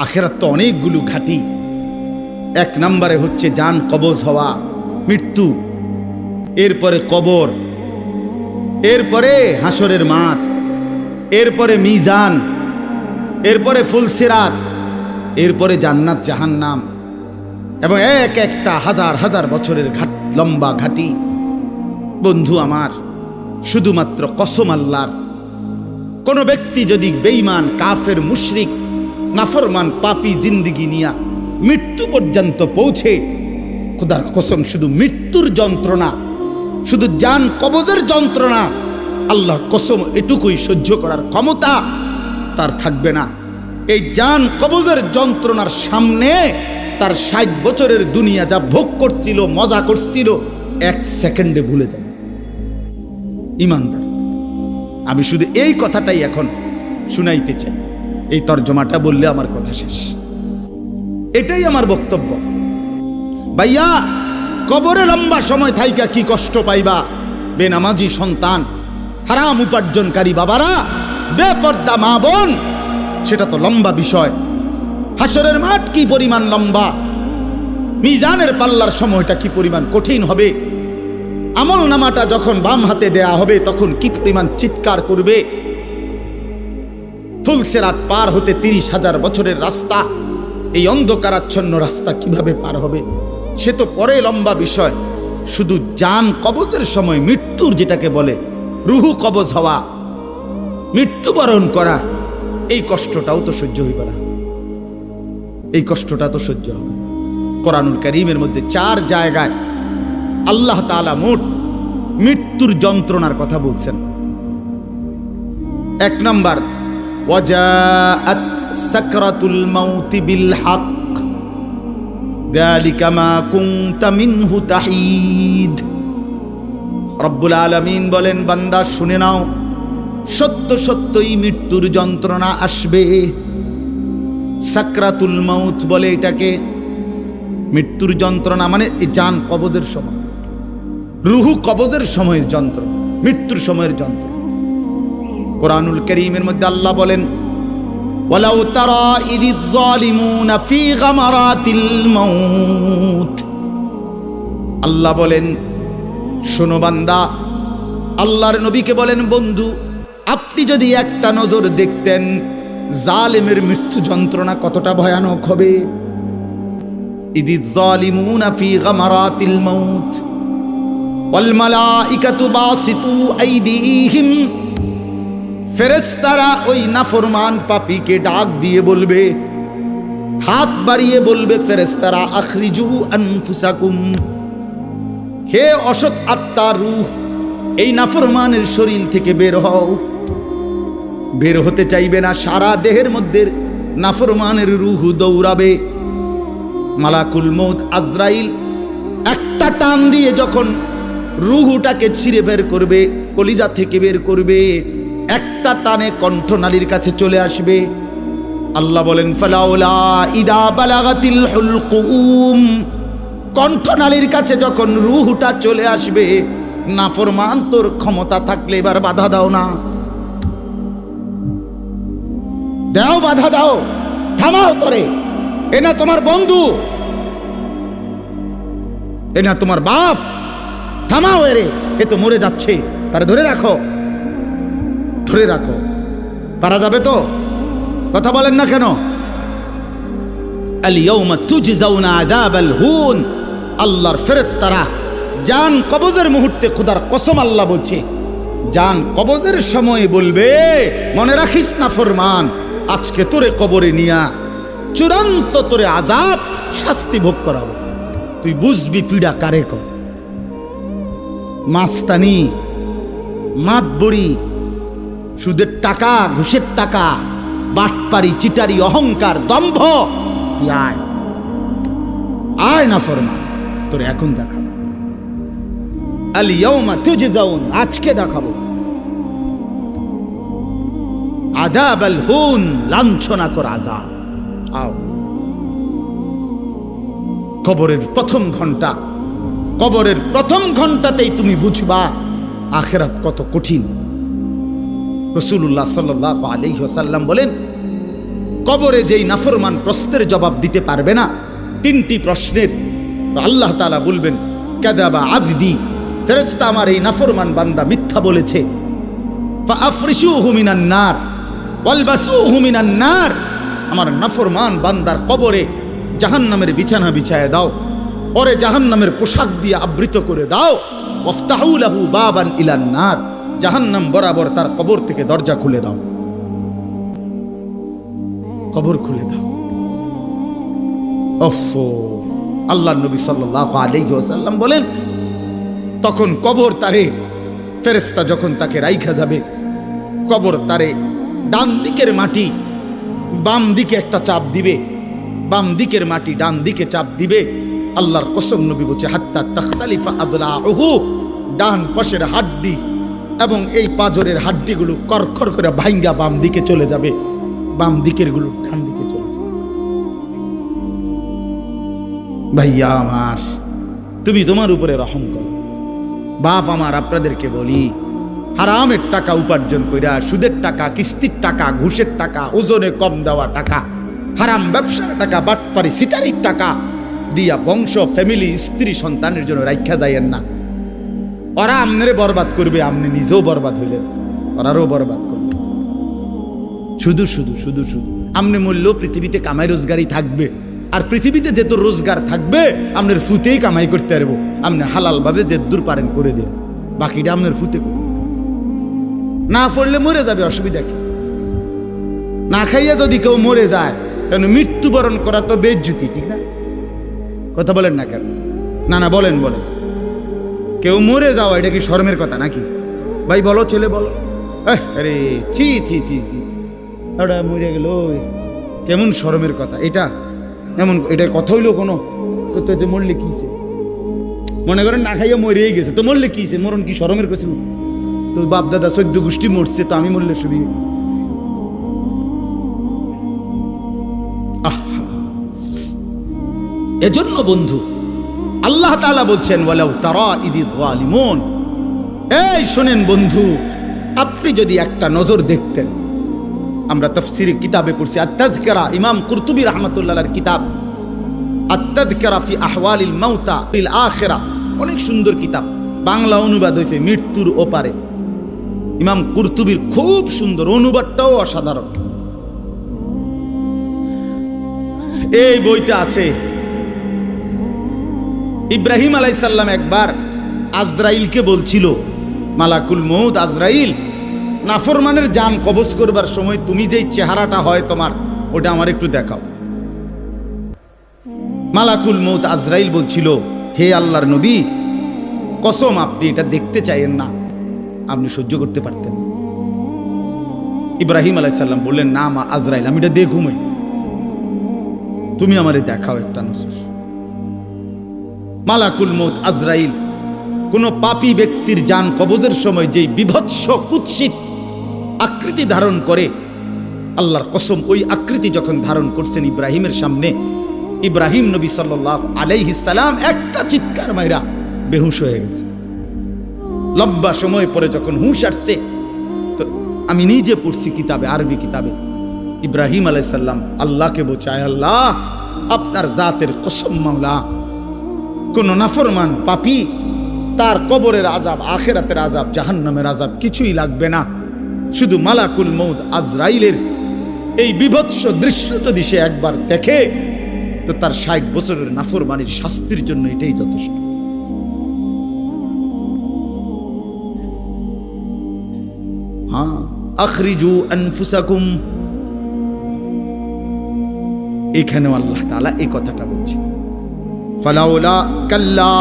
আখেরাত তো অনেকগুলো ঘাটি। এক নম্বরে হচ্ছে জান কবজ হওয়া, মৃত্যু, এরপরে কবর, এরপরে হাসরের মাঠ, এরপরে মিজান, এরপরে ফুলসিরাত, এরপরে জান্নাত জাহান্নাম, এবং এক একটা হাজার হাজার বছরের লম্বা ঘাটি। বন্ধু আমার, শুধুমাত্র কসম আল্লাহর, কোন ব্যক্তি যদি বেঈমান, কাফের, মুশরিক, নাফরমান, পাপী জিন্দেগি নিয়া মৃত্যু পর্যন্ত পৌঁছে, খোদার কসম শুধু মৃত্যুর যন্ত্রণা, শুধু জান কবজের যন্ত্রণা, আল্লাহর কসম এটুকুই সহ্য করার ক্ষমতা তার থাকবে না। এই জান কবজের যন্ত্রণার সামনে তার 60 বছরের দুনিয়া যা ভোগ করছিল, মজা করছিল, 1 সেকেন্ডে ভুলে যাবে। ইমানদার, আমি শুধু এই কথাটাই এখন শুনাইতে চাই। এই তর্জমাটা বললে আমার কথা শেষ। এটাই আমার বক্তব্য। ভাইয়া, কবরে লম্বা সময় থাইকা কি কষ্ট পাইবা? বেনামাজি সন্তান, হারাম উপার্জনকারী বাবারা, বেপর্দা মা বোন, সেটা তো লম্বা বিষয়। হাসরের মাঠ কি পরিমাণ লম্বা, মিজানের পাল্লার সময়টা কি পরিমাণ কঠিন হবে, আমল নামাটা যখন বাম হাতে দেয়া হবে তখন কি পরিমাণ চিৎকার করবে। ফুলসিরাত পার হতে 30,000 বছরের রাস্তা, এই অন্ধকারাচ্ছন্ন রাস্তা কিভাবে পার হবে সে তো পরে লম্বা বিষয়। শুধু জান কবজের সময় মৃত্যুর, যেটাকে বলে রুহু কবজ হওয়া, মৃত্যুবরণ করা, এই কষ্টটাও তো সহ্য হইবে না। এই কষ্টটা তো সহ্য হবে। কোরআনুল কারীমের মধ্যে 4 জায়গায় আল্লাহ তাআলা মোট মৃত্যুর যন্ত্রণার কথা বলছেন। 1 নম্বর, ওয়াজাআত সাকরাতুল মাউতি বিল হক যালিকা মা কুনতা মিনহু তাহিদ। রব্বুল আলামিন বলেন, বান্দা শুনে নাও, সত্য সত্যই মৃত্যুর যন্ত্রণা আসবে। সাকরাতুল মাউত বলে এটাকে। মৃত্যুর যন্ত্রণা মানে এই জান কবজের সময়, রুহু কবজের সময়ের যন্ত্র, মৃত্যুর সময়ের যন্ত্র। কোরআনুল কারীমের মধ্যে আল্লাহ বলেন, ওয়ালাউ তারা ইযিজ যালিমুনা ফি গামারাতিল মাউত। আল্লাহ বলেন, শোনো বান্দা, আল্লাহর নবীকে বলেন, বন্ধু আপনি যদি একটা নজর দেখতেন জালেমের মৃত্যু যন্ত্রণা কতটা ভয়ানক হবে। ইযিজ যালিমুনা ফি গামারাতিল মাউত ওয়াল মালাইকাতু বাসিতু আইদিহিম। ফেরেশতারা ওই নাফরমান পাপীকে ডাক দিয়ে বলবে, হাত বাড়িয়ে বলবে ফেরেশতারা, আখরিজু আনফুসাকুম, হে অসৎ আত্মার রূহ, এই নাফরমানের শরীর থেকে বের হও। বের হতে চাইবে না, সারা দেহের মধ্যে নাফরমানের রূহ দৌড়াবে। মালাকুল মউত আজরাইল একটা টান দিয়ে যখন রূহটাকে ছিঁড়ে বের করবে, কলিজা থেকে বের করবে, একটা টানে কণ্ঠনালীর কাছে চলে আসবে। আল্লাহ বলেন, ফালাউলা ইদা বালাগাতিল হুলকুম, কণ্ঠনালীর কাছে যখন রূহটা চলে আসবে, নাফরমান তোর ক্ষমতা থাকলে এবার বাধা দাও না, দাও, বাধা দাও, থামাও তোরে। এ না তোমার বন্ধু, এ না তোমার বাপ, থামাও এরে, এ তো মরে যাচ্ছে, তারে ধরে রাখো, ধরে রাখো। পারা যাবে তো? কথা বলেন না কেন? আল ইয়াউমা তুজজাউনা আযাবাল হুন। আল্লাহর ফেরেশতারা জান কবজের মুহূর্তে, খোদার কসম আল্লাহ বলছে, জান কবজের সময় বলবে, মনে রাখিস না ফরমান, আজকে তোরে কবরে নিয়া চূড়ান্ত তোরে আযাব, শাস্তি ভোগ করাবো। তুই বুঝবি পীড়া কারে কর। মাস্তানি, মাতবড়ি, সুদের টাকা, ঘুষের টাকা, বাটপারি, চিটারি, অহংকার, দম্ভ, তুই আয়, আয় না ফরমান, তোরে এখন দেখাবো। আল ইয়াউমা তুজজাউন, আজকে দেখাবো আযাবাল হুন, লাঞ্ছনা কর আযাব। আও, কবরের প্রথম ঘন্টা, কবরের প্রথম ঘন্টাতেই তুমি বুঝবা আখিরাত কত কঠিন। রাসূলুল্লাহ সাল্লাল্লাহু আলাইহি ওয়াসাল্লাম বলেন, কবরে যেই নাফরমান প্রশ্নের জবাব দিতে পারবে না, 3টি প্রশ্নের, তো আল্লাহ তাআলা বলবেন কাযাবা আবদি, ফেরেশতা আমার এই নাফরমান বান্দা মিথ্যা বলেছে। ফাআফরিশুহু মিনান নার ওয়ালবাসুহু মিনান নার, আমার নাফরমান বান্দার কবরে জাহান্নামের বিছানা বিছায় দাও, পরে জাহান্নামের পোশাক দিয়ে আবৃত করে দাও। ওয়াফতাহু লাহু বাবান ইলান নার, জাহান্নাম বরাবর তার কবর থেকে দরজা খুলে দাও, কবর খুলে দাও। ওফো, আল্লাহর নবী সাল্লাল্লাহু আলাইহি ওয়াসাল্লাম বলেন, তখন কবর তারে, ফেরেশতা যখন তাকে রাইখা যাবে, কবর তারে ডান দিকের মাটি বাম দিকে একটা চাপ দিবে, বাম দিকের মাটি ডান দিকে চাপ দিবে। আল্লাহর কসম, নবী বলছে হাত্তা তাখতালিফা আদলাউহু, ডান পাশের হাড্ডি এবং এই পাঁজরের হাড্ডিগুলো করখর করে ভাঙ্গা বাম দিকে চলে যাবে, বাম দিকের গুলো ডান দিকে চলে যাবে। ভাইয়া আমার, তুমি তোমার উপরে রহম করো। বাপ আমার, আপনাদেরকে বলি, হারামের টাকা উপার্জন কইরা, সুদের টাকা, কিস্তির টাকা, ঘুষের টাকা, ওজনে কম দেওয়া টাকা, হারাম ব্যবসার টাকা, বাটপারি সিটারির টাকা দিয়া বংশ, ফ্যামিলি, স্ত্রী, সন্তানের জন্য রাইখা যাইয়েন না। ওরা আমনেরে বরবাদ করবে, আপনি নিজেও বরবাদ হইলেন, ওরারও বরবাদ করবে। শুধু শুধু শুধু শুধু আপনি মূল্য পৃথিবীতে কামাই রোজগারই থাকবে, আর পৃথিবীতে যেত রোজগার থাকবে আপনার ফুতেই কামাই করতে পারবো। আপনি হালাল ভাবে যে দূর পারেন করে দিয়েছে, বাকিটা আপনার ফুতে না পড়লে মরে যাবে, অসুবিধা কি? না খাইয়া যদি কেউ মরে যায়, তাহলে মৃত্যুবরণ করা তো বেজ্জুতি, ঠিক না? কথা বলেন না কেন? না না, বলেন বলেন। কেউ মরে যাওয়া এটা কি শরমের কথা নাকি? ভাই বলো, ছেলে বলো। আরে ছি ছি ছি ছি, ওটা মরে গেল, কেমন শরমের কথা এটা? এমন এটার কথা হইলো কোনো? তো যে মরলে কিছে, মনে করেন না খাইয়া মরেই গেছে, তো মরলে কিছে? মরণ কি শরমের কথা? তো বাপ দাদা 14 গোষ্ঠী মরছে, তো আমি মরলে সুবি? এজন্য বন্ধু, আল্লাহ তাআলা বলছেন ওয়ালাউ তারা ইদিয যালিমুন, এই শুনেন বন্ধু, আপনি যদি একটা নজর দেখতেন, আমরা তাফসীরে কিতাবে পড়ছি, আত-তাযকিরা, ইমাম কুরতুবী রাহমাতুল্লাহর কিতাব আত-তাযকিরা ফি আহওয়ালিল মাউতা ফিল আখিরা, অনেক সুন্দর কিতাব, বাংলা অনুবাদ হয়েছে মৃত্যুর ওপারে। ইমাম কুরতুবীর খুব সুন্দর, অনুবাদটাও অসাধারণ। এই বইতে আছে ইব্রাহিম আলাইহিস সালাম একবার আজরাইলকে বলছিল, মালাকুল মউত আজরাইল, নাফরমানের জান কবজ করবার সময় তুমি যেই চেহারাটা হয় তোমার, ওটা আমার একটু দেখাও। মালাকুল মউত আজরাইল বলছিল, হে আল্লাহর নবী, কসম আপনি এটা দেখতে চাইেন না, আপনি সহ্য করতে পারতেন। ইব্রাহিম আলাইহিস সালাম বললেন, না মা আজরাইল, আমি এটা দেখুমই, তুমি আমারে দেখাও একটা নজর। মালাকুল মউত আজরাইল কোন পাপী ব্যক্তির জান কবজের সময় যেই বিভৎস কুৎসিত আকৃতি ধারণ করে, আল্লাহর কসম ওই আকৃতি যখন ধারণ করছেন ইব্রাহিমের সামনে, ইব্রাহিম নবী সাল্লাল্লাহু আলাইহিস সালাম একটা চিৎকার মাইরা বেহুশ হয়ে গেছে। লম্বা সময় পরে যখন হুঁশ আসছে, তো আমি নিজে পড়ছি কিতাবে, আরবি কিতাবে, ইব্রাহিম আলাইহিস সালাম আল্লাহকে বলছে, আল্লাহ আপনার জাতের কসম মাওলা, কোন নাফরমান পাপী তার কবরের আযাব, আখিরাতের আযাব, জাহান্নামের আযাব কিছুই লাগবে না, শুধু মালাকুল মউত আজরাইলের এই বিভৎস দৃশ্য যদি সে একবার দেখে, তো তার 60 বছরের নাফরমানির শাস্তির জন্য এটাই যথেষ্ট। হ্যাঁ, আখরিজু আনফুসাকুম, এখানেও আল্লাহ তাআলা এই কথাটা বলছে, ফালাউলা কাল্লা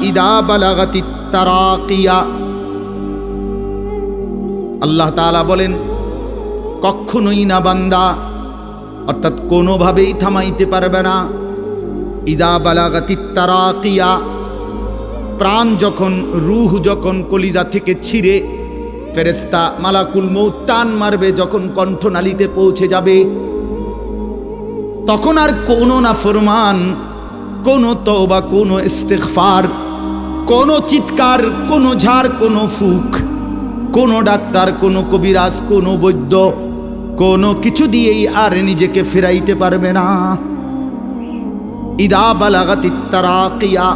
ইদা বালাগাতিত তারাকিয়া। আল্লাহ তাআলা বলেন, কখনোই না বান্দা, অর্থাৎ কোনোভাবেই থামাইতে পারবে না, ইদা বালাগাতিত তারাকিয়া, প্রাণ যখন, রূহ যখন কলিজা থেকে ছিঁড়ে ফেরেশতা মালাকুল মউত টান মারবে, যখন কণ্ঠনালীতে পৌঁছে যাবে, তখন আর কোনো নাফরমান, কোনো তওবা, কোনো ইস্তিগফার, কোনো চিৎকার, কোনো ঝাড়, কোনো ফুক, কোনো ডাক্তার, কোনো কবিরাজ, কোনো বৈদ্য, কোনো কিছু দিয়েই আর নিজেকে ফেরাইতে পারবে না। ইদা বালাগাতিত তারাকিয়া,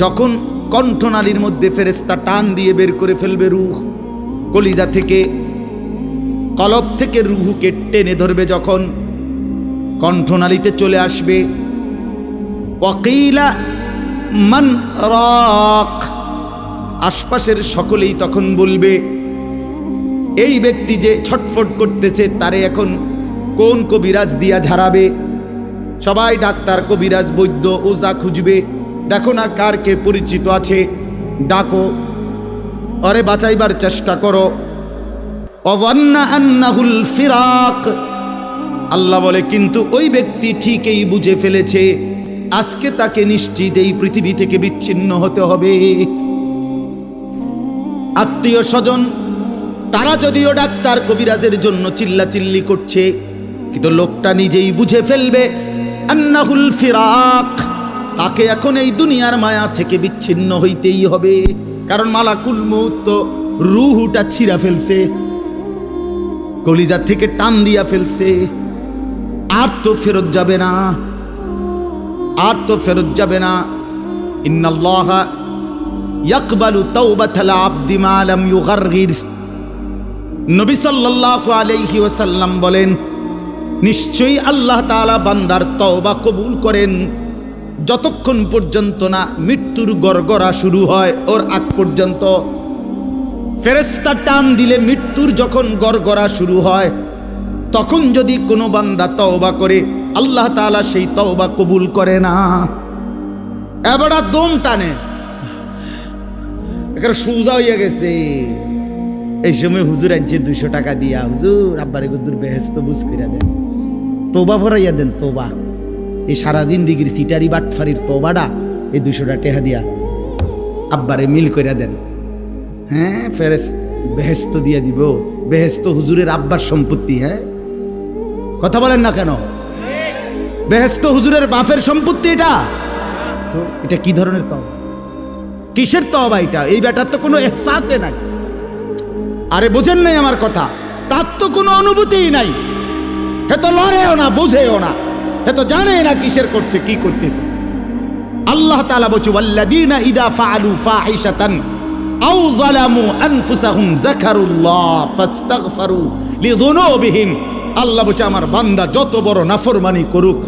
যখন কণ্ঠনালীর মধ্যে ফেরেশতা টান দিয়ে বের করে ফেলবে রূহ, কলিজা থেকে কলব থেকে রূহকে টেনে ধরবে, যখন কণ্ঠনালীতে চলে আসবে, ওয়াকিলা মান রাক, আশপাশের সকলেই তখন বলবে এই ব্যক্তি যে ছটফট করতেছে তারে এখন কোন কবিরাজ দিয়া ঝাড়াবে। সবাই ডাক্তার, কবিরাজ, বৈদ্য, ওজা খুঁজবে, দেখো না কার কে পরিচিত আছে, ডাকো, আরে বাঁচাইবার চেষ্টা করো। ওয়ান্না আন্নাহুল ফিরাক, আল্লাহ বলে কিন্তু ওই ব্যক্তি ঠিকই বুঝে ফেলেছে আজকে তাকে নিশ্চিত এই পৃথিবী থেকে বিচ্ছিন্ন হতে হবে। আত্মীয় স্বজন তারা যদিও ডাক্তার কবিরাজের জন্য চিল্লাচিল্লি করছে, কিন্তু লোকটা নিজেই বুঝে ফেলবে আন্নাহুল ফিরাক, তাকে এখন এই দুনিয়ার মায়া থেকে বিচ্ছিন্ন হইতেই হবে। কারণ মালাকুল মউত তো রূহটা ছিঁড়া ফেলছে, কলিজা থেকে টান দিয়া ফেলছে, আর তো ফেরত যাবে না, আর তো ফেরত যাবে না। ইন্নাল্লাহা ইয়াকবালু তাওবাতাল আবদি মা লাম ইউগারগির, নবী সাল্লাল্লাহু আলাইহি ওয়াসাল্লাম বলেন নিশ্চয়ই আল্লাহ তাআলা বান্দার তওবা কবুল করেন যতক্ষণ পর্যন্ত না মৃত্যুর গড়গড়া শুরু হয়, ওর আগ পর্যন্ত। ফেরেশতা টান দিলে মৃত্যুর যখন গড়গড়া শুরু হয় তখন যদি কোনো বান্দা তওবা করে আল্লাহ তাআলা সেই তওবা কবুল করে না। এবারে দম টানে, এখানে সোজা হইয়া গেছে। এই সময় হুজুর আনছে 200 টাকা দিয়া, হুজুর আব্বারে গুদ্দুর বেহেশত বুঝ কইরা দেন, তওবা ফরাইয়া দেন, তওবা। এই সারা জিন্দিগির সিটারি বাটফারির তওবাটা এই 200 টাকা দিয়া আব্বারে মিল কইরা দেন। হ্যাঁ, বেহেশত দিয়া দিব। বেহেশত হুজুরের আব্বার সম্পত্তি। হ্যাঁ, কথা বলেন না কেন? বেহেশত হুজুরের বাপের সম্পত্তি। এটা তো এটা কি ধরনের তওবা, কিসের তওবা এটা? এই ব্যাটার তো কোনো এহসাসে নাই। আরে বোঝেন নাই আমার কথা? তার তো কোনো অনুভূতিই নাই, হে তো লড়েও না, বুঝেও না, হে তো জানে না কিসের করছে, কি করতেছে। আল্লাহ তাআলা বলছে ওয়াল্লাযীনা ইযা ফাআলু ফাহিশাতান আও যালামু আনফুসাহুম যাকারুল্লাহ ফাস্তাগফারু লিযুনুবিহিম। আল্লাহ বলছে আমার বান্দা যত বড় নাফরমানি করুক,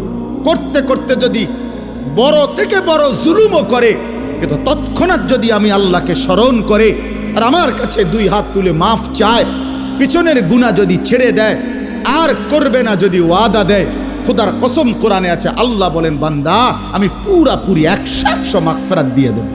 করতে করতে যদি বড় থেকে বড় জুলুমও করে, কিন্তু তৎক্ষণাৎ যদি আমি আল্লাহকে স্মরণ করে আর আমার কাছে 2 হাত তুলে মাফ চায়, পিছনের গুনাহ যদি ছেড়ে দেয় আর করবে না যদি ওয়াদা দেয়, খোদার কসম কোরআনে আছে, আল্লাহ বলেন বান্দা আমি পুরাপুরি 100% মাগফিরাত দিয়ে দেব।